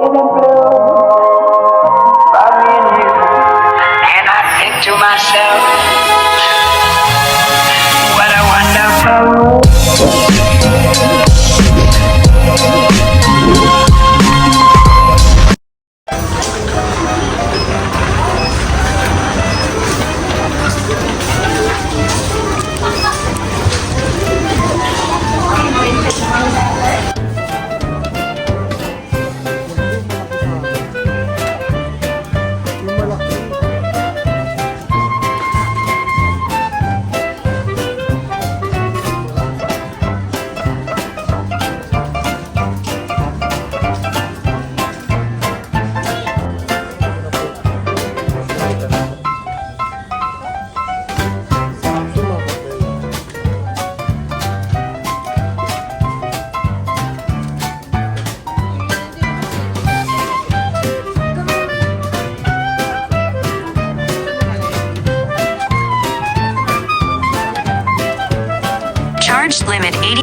in the blue for me and you. And I think to myself, what a wonderful world. Charge limit 80.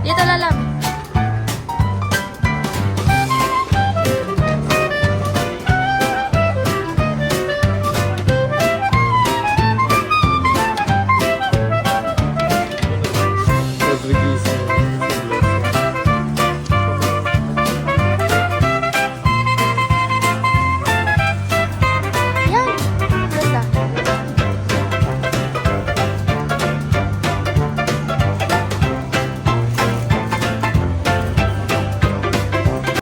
Dito lalang. Yan. Basta.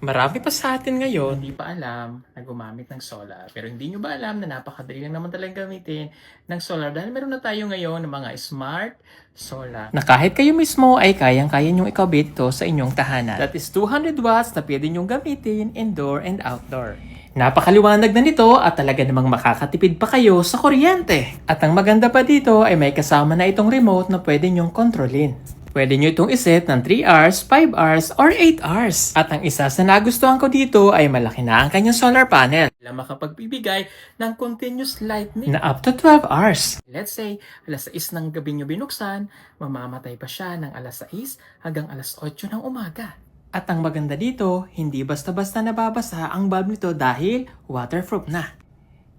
Marami pa sa atin ngayon, hindi pa alam na gumamit ng solar. Pero hindi nyo ba alam na napakadali lang naman talagang gamitin ng solar dahil meron na tayo ngayon ng mga smart solar. Na kahit kayo mismo ay kayang-kaya nyong ikabit ito sa inyong tahanan. That is 200 watts na pwede nyong gamitin indoor and outdoor. Napakaliwanag na nito at talaga namang makakatipid pa kayo sa kuryente. At ang maganda pa dito ay may kasama na itong remote na pwede nyong kontrolin. Pwede nyo itong iset ng 3 hours, 5 hours, or 8 hours. At ang isa sa nagustuhan ko dito ay malaki na ang kanyang solar panel. Na makapagbibigay ng continuous lightning na up to 12 hours. Let's say, alas 6 ng gabi nyo binuksan, mamamatay pa siya ng alas 6 hanggang alas 8 ng umaga. At ang maganda dito, hindi basta-basta nababasa ang bulb nito dahil waterproof na.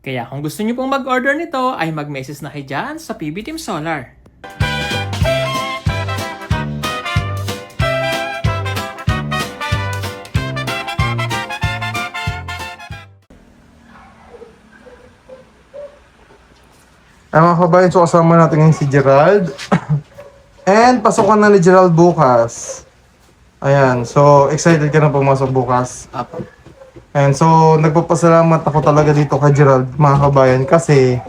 Kaya kung gusto niyo pong mag-order nito, ay mag-message na kayo dyan sa PB Team Solar. Ay mga kabayan, so kasama natin ngayon si Gerald. And pasukan na ni Gerald bukas. Ayan, so excited ka na pumasok bukas. Apo. And so nagpapasalamat ako talaga dito kay Gerald, mga kabayan, kasi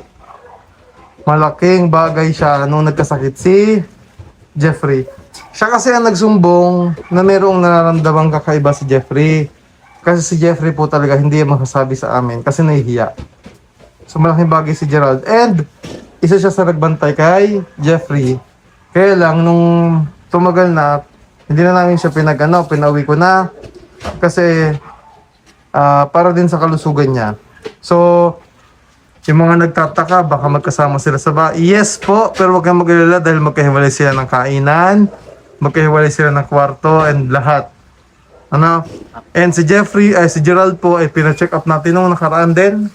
malaking bagay siya nung nagkasakit si Jeffrey. Siya kasi ang nagsumbong na merong nararamdamang kakaiba si Jeffrey. Kasi si Jeffrey po talaga hindi makasabi sa amin kasi nahihiya. So malaking bagay si Gerald. And isa siya sa nagbantay kay Jeffrey. Kaya lang nung tumagal na, hindi na namin siya pinauwi ko na. Kasi para din sa kalusugan niya. So, yung mga nagtataka, baka magkasama sila sa bahay. Yes po, pero huwag kayong mag-alala dahil magkahiwalay sila ng kainan, magkahiwalay sila ng kwarto, and lahat. Ano? And si Gerald po ay pina-check up natin nung nakaraan din.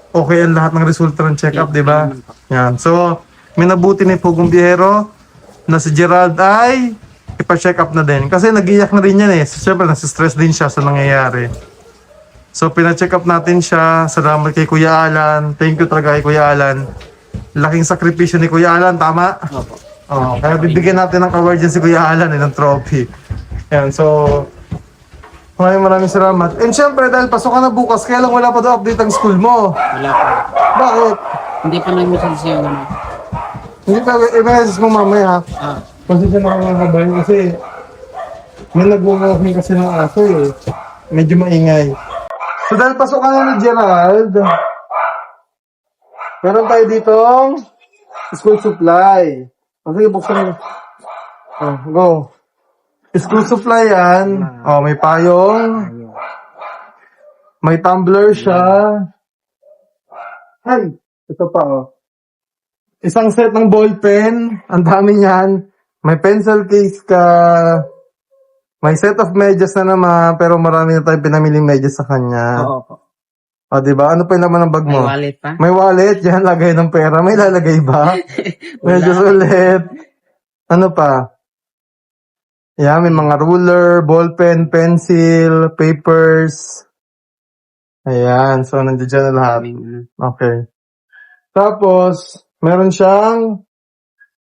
Okay ang lahat ng resulta ng check-up, di ba? Yan. So, minabuti ni Pugong Biyahero na si Gerald ay ipa-check up na din. Kasi nag-iyak na rin yan eh. So, syempre, nasi-stress din siya sa nangyayari. So, pina-check up natin siya. Salamat kay Kuya Alan. Thank you talaga kay Kuya Alan. Laking sakripisyo ni Kuya Alan, tama? Opo. Oh, kaya bibigyan natin ng award dyan si Kuya Alan ng trophy. Yan, so maraming salamat. And syempre, dahil pasok ka na bukas, kaya lang wala pa daw update ang school mo. Wala po. Bakit? Hindi pa nag-message yung ano. Hindi pa, i-message mo mamaya ha. Kasi siya nakakabayan kasi may nag-walking kasi ng aso eh. Medyo maingay. So dahil pasok ka na ni Gerald, meron tayo ditong school supply. Sige, buksan mo. Oh, go. School supply yan. Oh, may payong. May tumbler siya. Ay, ito pa oh. Isang set ng ballpen. Ang dami niyan. May pencil case ka. May set of medyas na naman, pero marami na tayong pinamiling medyas sa kanya. Oo po. O, diba? Ano pa yung laman ng bag May mo? wallet pa? May wallet. Yan, lagay ng pera. May lalagay ba? Medyas ulit. Ano pa? Yan, may mga ruler, ballpen, pencil, papers. Ayan. So, nandiyan na lahat. Okay. Tapos, meron siyang,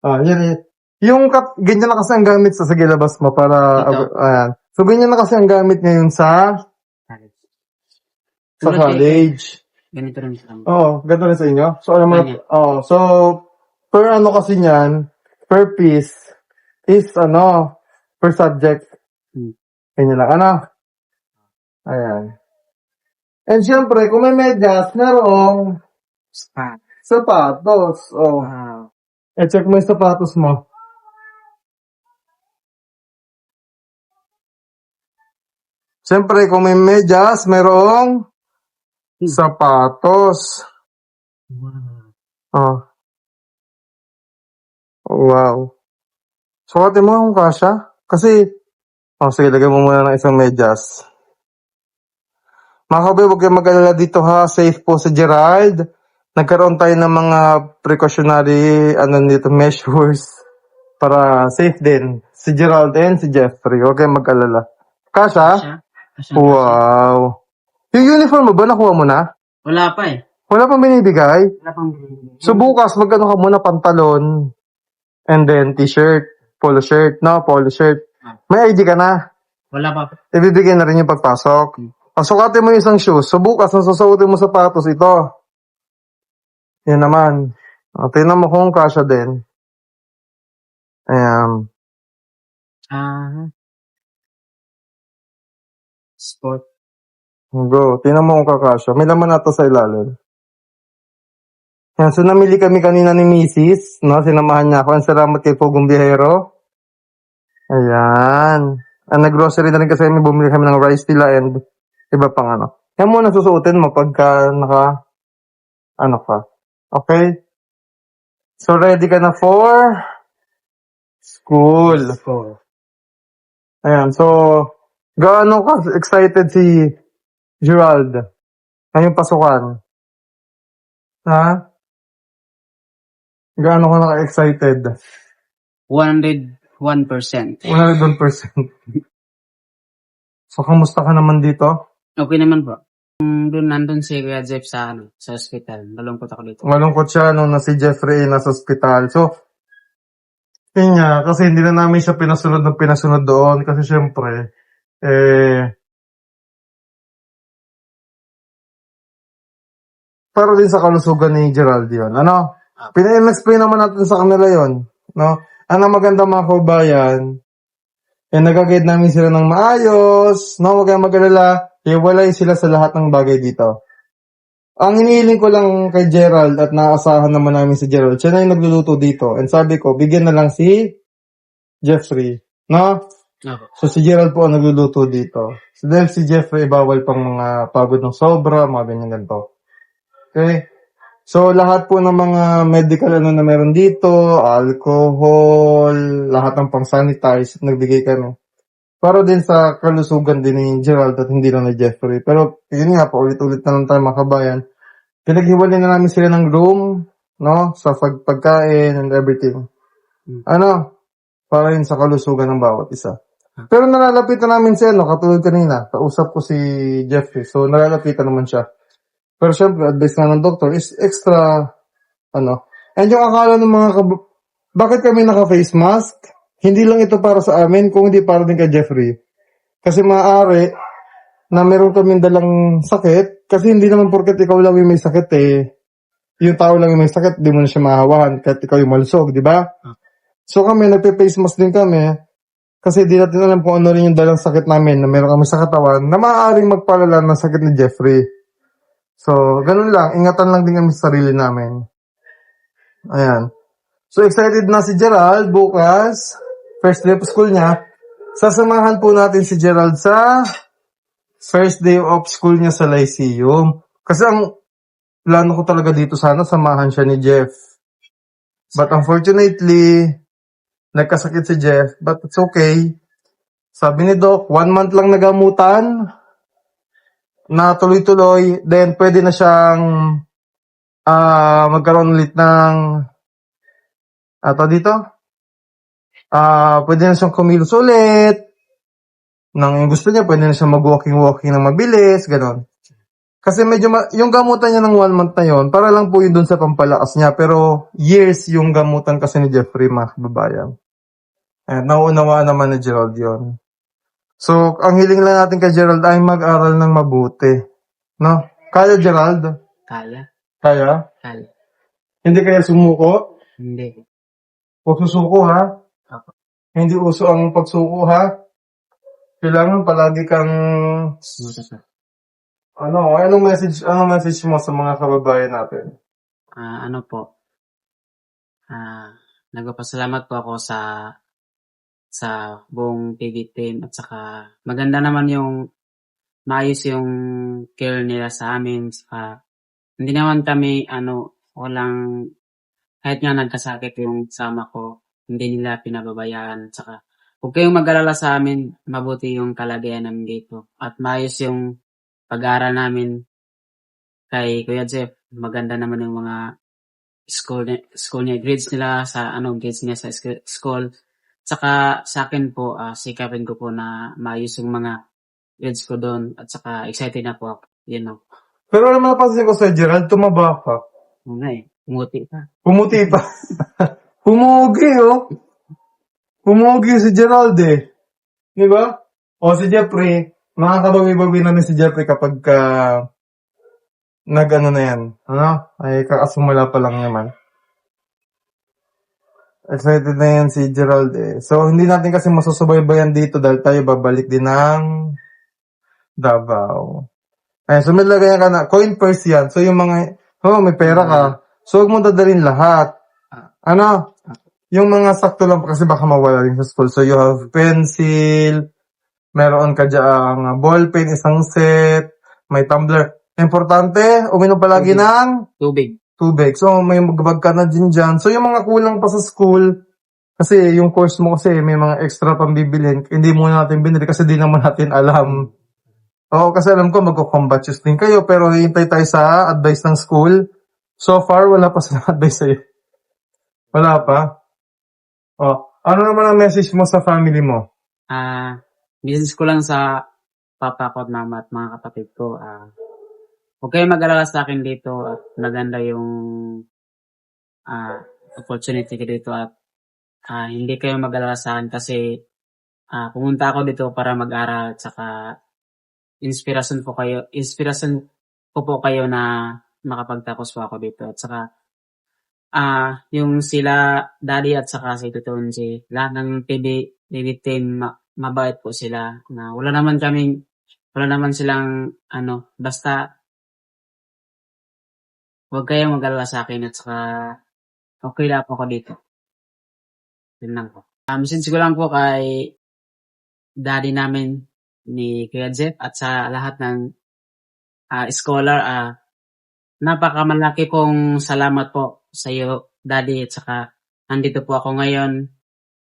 yan. Yung ganyan na kasi ang gamit sige, labas mo para, Ito. ayan. So, ganyan na kasi ang gamit ngayon sa college. Ganito rin siya. Oo, ganito rin sa inyo. So, alam mo, Ganyan. so, per ano kasi niyan, per piece, is per subject. Ganyan lang, Ayan. And syempre, kung may medyas, merong Spa. sapatos. Oh. Wow. Check mo yung sapatos mo. Siyempre, kung may medyas, merong sapatos. Oh. Wow. Sukatin mo kung kasya. Kasi, sige, lagay mo muna ng isang medyas. Mga kabay, huwag kayong mag-alala dito ha. Safe po si Gerald. Nagkaroon tayo ng mga precautionary measures para safe din. Si Gerald and si Jeffrey. Huwag kayong mag-alala. Kasha? Kasya. Wow. Yung uniform mo ba, nakuha mo na? Wala pa eh. Wala pang binibigay? Wala pang binibigay. So bukas, magkano ka muna pantalon and then t-shirt, polo shirt. May ID ka na? Wala pa. Ibibigay na rin yung pagpasok. Sukatin mo yung isang shoes. So bukas, ang susuotin mo sapatos, ito. Yan naman. Tingnan mo kung kasya din. Ayan. Sport. Bro, tingnan mo kung kakasya. May laman na to sa ilalim. Yan, so namili kami kanina ni Mrs. No? Sinamahan niya ako. Ang salamat kay Pugong Biyahero. Ayan. Nag-grocery na rin kasi kami. Bumili kami ng rice tila and iba pang Yan muna susuotin mo pagka ka. Okay? So, ready ka na for school. Ayan, so, gaano ka excited si Gerald? Ngayong pasukan? Ha? Gaano ka naka-excited? 101%. 100%. So, kamusta ka naman dito? Okay naman po. Nandun si Kuya Jeff sa hospital. Nalungkot ako dito. Malungkot siya nung na si Jeffrey nasa ospital. So, yun nga, kasi hindi na namin siya pinasunod doon. Kasi syempre, para din sa kalusugan ni Gerald yun. Ano? Pina-explain naman natin sa kanila yon, no? Ano maganda mga kabayan, nag-guide namin sila ng maayos, no? Huwag kayong mag-alala, iwalay sila sa lahat ng bagay dito. Ang hinihiling ko lang kay Gerald at naasahan naman namin si Gerald, siya na yung nagluluto dito. And sabi ko, bigyan na lang si Jeffrey, no? Opo. So si Gerald po ang nagluluto dito. So dahil si Jeffrey, bawal pang mga pagod ng sobra, mga ganyan ganito. Okay? So lahat po ng mga medical na meron dito, alcohol, lahat ng pang-sanitize, nagbigay kami. Para din sa kalusugan din ni Gerald at hindi lang ni Jeffrey. Pero yun nga, paulit-ulit na lang tayo mga kabayan. Pinaghiwalay na namin sila ng room, no? Sa pagkain and everything. Ano? Para yun sa kalusugan ng bawat isa. Pero nalalapitan namin siya, no? Katulad kanina, kausap ko si Jeffrey. So nalalapitan naman siya. Pero syempre, advice nga ng doktor is extra, ano. And yung akala ng mga bakit kami naka-face mask? Hindi lang ito para sa amin, kung hindi para din kay Jeffrey. Kasi maaari na meron kaming dalang sakit, kasi hindi naman porket ikaw lang yung may sakit yung tao lang yung may sakit, di mo na siya mahawahan kahit ikaw yung malusog, di ba? So kami, nagpe-face mask din kami, kasi di natin alam kung ano rin yung dalang sakit namin na meron kami sa katawan na maaaring magpalala ng sakit ni Jeffrey. So, ganun lang. Ingatan lang din kami sa sarili namin. Ayan. So, excited na si Gerald bukas. First day of school niya. Sasamahan po natin si Gerald sa first day of school niya sa Lyceum. Kasi ang plano ko talaga dito sana, samahan siya ni Jeff. But unfortunately, nagkasakit si Jeff. But it's okay. Sabi ni Doc, 1 month lang nagamutan. Na tuloy-tuloy, then pwede na siyang magkaroon ulit ng dito? Pwede na siyang kumilos ulit. Nang gusto niya, pwede na siyang mag-walking-walking ng mabilis, gano'n. Kasi medyo, yung gamutan niya ng 1 month na yon para lang po yun dun sa pampalakas niya. Pero years yung gamutan kasi ni Jeffrey, mga kababayan. Nauunawaan naman ni Gerald yon. So, ang hiling lang natin kay Gerald ay mag-aral ng mabuti. No? Kaya, Gerald? Kaya? Kaya? Kaya. Hindi kaya sumuko? Hindi. Huwag susuko, ha? Opo. Hindi uso ang pagsuko, ha? Kailangan palagi kang... Anong message mo sa mga kababayan natin? Ano po? Nagpapasalamat po ako sa buong TV team at saka maganda naman yung maayos yung care nila sa amin. Saka, hindi naman kami walang kahit nga nagkasakit yung sama ko, hindi nila pinababayaan. Saka huwag kayong mag-alala sa amin, mabuti yung kalagayan namin dito. At maayos yung pag-aaral namin kay Kuya Jeff. Maganda naman yung mga school niya, grades nila grades niya sa school. Saka sa akin po, sikapin ko po na maayos yung mga grades ko doon. At saka excited na po ako. Pero alam mo, napansin ko sa Gerald, tumaba ka. Umuti pa. Pumuti pa. Pumugi, oh. Pumugi si Gerald, Di ba? O si Jeffrey, makakabawi-bawi na si Jeffrey kapag nag-ano na yan. Ay kakasumula pa lang naman. Excited na yan si Gerald, So, hindi natin kasi masusubaybayan dito dahil tayo babalik din ng Davao. So may lagayan ka na, coin purse yan. So yung mga, may pera ka. So huwag mo dadalhin lahat. Yung mga sakto lang kasi baka mawala rin sa school. So you have pencil, meron ka dyang ballpen, isang set, may tumbler. Importante, uminom palagi ng Tubig. So may magbag ka na din dyan. So yung mga kulang pa sa school, kasi yung course mo kasi may mga extra pang bibilhin. Hindi muna natin binili kasi di naman natin alam. Oo, kasi alam ko magko-combat shoes din kayo, pero hihintay tayo sa advice ng school. So far, wala pa silang advice sa'yo. Wala pa? Oh, ano naman ang message mo sa family mo? Message ko lang sa papa ko at mama at mga kapatid ko. Huwag kayong mag-alala sa akin dito at maganda yung opportunity ko dito at hindi kayo mag-alala sa akin kasi pumunta ako dito para mag-aral at saka inspiration ko po kayo na makapagtapos po ako dito at saka yung sila daddy at saka si Tuton si lahat ng TV team mabait po sila na wala naman silang basta huwag kayong mag-alala sa akin at saka okay lang po ako dito. Yun lang po. Message ko lang po kay daddy namin ni Kuya Jeff at sa lahat ng scholar. Napakamalaki pong salamat po sa iyo, daddy, at saka nandito po ako ngayon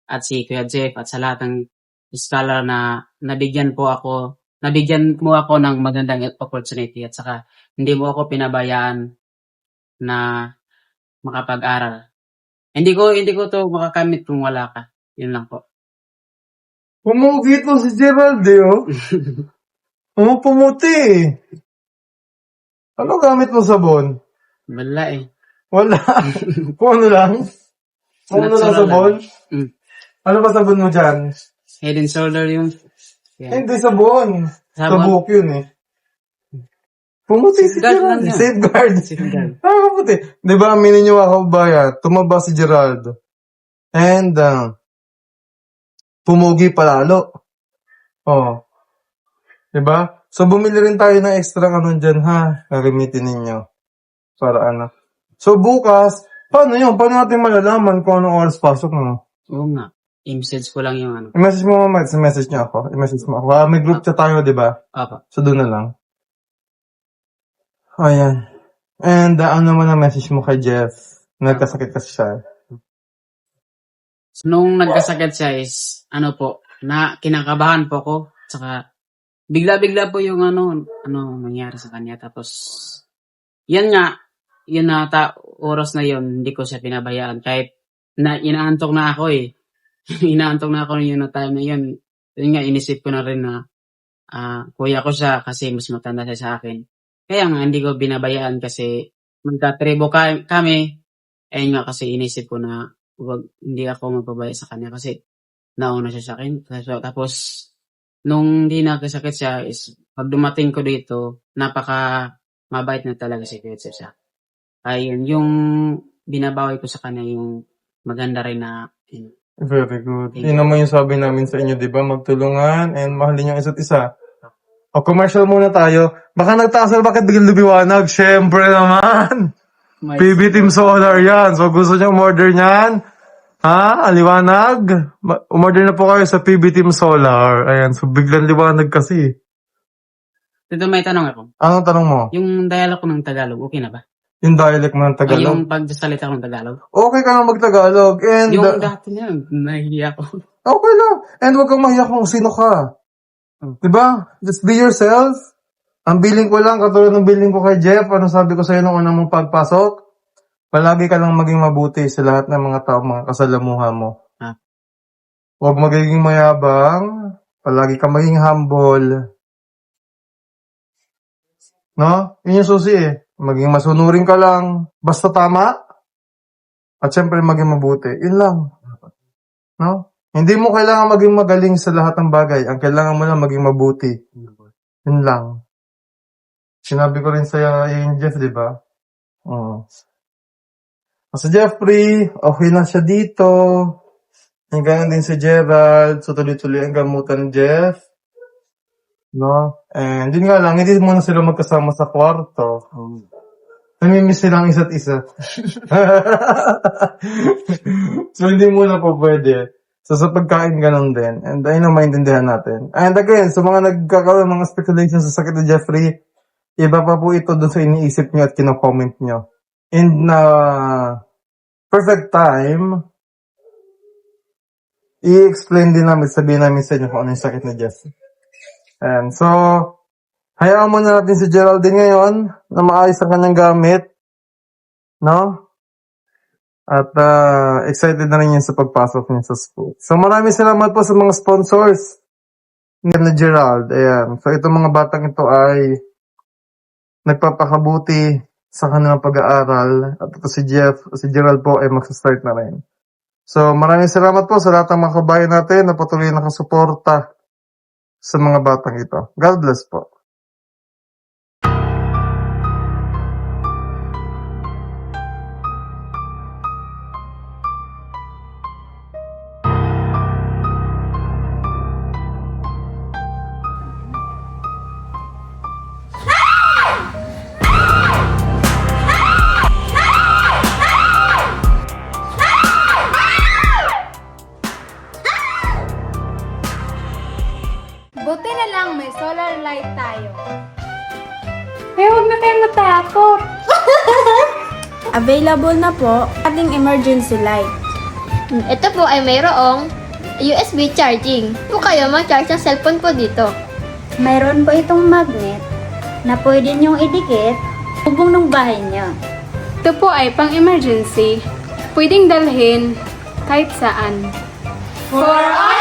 at si Kuya Jeff at sa lahat ng scholar na nabigyan mo ako ng magandang opportunity at saka hindi mo ako pinabayaan na makapag-aral. Hindi ko to makakamit kung wala ka. Yun lang po. Pumugi to si Gerald oh. Pumuti Ano gamit mo sabon? Wala eh. Wala. Kung ano lang? Kung ano lang sabon? Ano ba sabon mo dyan? Head and shoulder yung... Yeah. Hindi sabon. Sabon? Sabuk yun eh. Pumuti si Safeguard Gerald. lang yun. Safeguard. Safeguard. Pumuti. Di ba, aminin niyo ako ba tumaba si Gerald. And, pumugi palalo. Oh. Di ba? So, bumili rin tayo ng extra dyan ha. Gagamitin ninyo. Para ano. So, bukas, paano yun? Paano natin malalaman kung anong oras pasok mo? Oo nga. I-message ko lang yung I-message mo mamaya. I-message niya ako. I-message mo ako. May group chat tayo, di ba? Apa. So, doon na lang. Ayan. And, ano naman ang message mo kay Jeff? Nagkasakit kasi siya. So, nung nagkasakit siya is, na kinakabahan po ako. Tsaka, bigla-bigla po yung nangyari sa kanya. Tapos, yun na oras na yun, hindi ko siya pinabayaan. Kahit na inaantok na ako eh. Inaantok na ako yung time na yun. Yun nga, inisip ko na rin na kuya ko siya kasi mas matanda siya sa akin. Kaya nga, hindi ko binabayaan kasi magkatribo kami. Ayun nga kasi inisip ko na hindi ako magpabaya sa kanya kasi nauna siya sa akin. Tapos, nung hindi nagkasakit siya is pag dumating ko dito, mabait na talaga si Kuya Jeff siya. Ayun, yung binabawi ko sa kanya yung maganda rin na Very good. Yun naman yung sabi namin sa inyo, di ba? Magtulungan and mahalin yung isa't isa. O, commercial muna tayo. Baka nagtaas na bakit biglang lumiwanag? Siyempre naman! PB Team Solar yan. So, gusto nyo umorder niyan? Liwanag? Umorder na po kayo sa PB Team Solar. Ayan, so biglang liwanag kasi. Dito may tanong ako. Anong tanong mo? Yung dialog ko ng Tagalog, okay na ba? Yung dialect mo ng Tagalog? Yung pagsasalita ko ng Tagalog? Okay ka lang mag-Tagalog. And, Yung dati na, nahihiya ko. okay lang. And huwag kang mahiya kung sino ka. Diba? Just be yourself. Ang billing ko lang, katulad ng billing ko kay Jeff, ano sabi ko sa'yo nung unang mong pagpasok? Palagi ka lang maging mabuti sa lahat ng mga tao, mga kasalamuha mo. Huwag magiging mayabang. Palagi ka maging humble. No? Yun yung susi eh. Maging masunurin ka lang. Basta tama. At syempre maging mabuti. Yun lang. No? Hindi mo kailangan maging magaling sa lahat ng bagay. Ang kailangan mo lang maging mabuti. Yun lang. Sinabi ko rin sa yung Jeff, di ba? Kasi Jeffrey, okay na siya dito. Yung ganyan din si Gerald. So, tuloy-tuloy ang gamutan ni Jeff. No? And yun nga lang, hindi muna sila magkasama sa kwarto. Namimiss sila ang isa't isa. So, hindi muna po pwede. So, sa pagkain, ganun din. And ayun ang maintindihan natin. And again, sa mga nagkakaroon ng speculations sa sakit ni Jeffrey, iba pa po ito doon sa iniisip nyo at kino-comment nyo. In perfect time, i-explain din namin, sabihin namin sa inyo kung ano yung sakit ni Jeffrey. And so, hayaan muna natin si Geraldine ngayon na maayos ang kanyang gamit. No? At excited na rin yan sa pagpasok niya sa school. So maraming salamat po sa mga sponsors ni Gerald. Ayan. So itong mga batang ito ay nagpapakabuti sa kanilang pag-aaral. At ito si Gerald po ay magsa-start na rin. So maraming salamat po sa lahat ng mga kabayan natin na patuloy nakasuporta sa mga batang ito. God bless po. Buti na lang may solar light tayo. Eh, huwag na kayong matakot. Available na po ating emergency light. Ito po ay mayroong USB charging. Po kayo mag-charge ng cellphone po dito. Mayroon po itong magnet na pwede niyong idikit hubong ng bahay niyo. Ito po ay pang-emergency. Pwedeng dalhin kahit saan. For our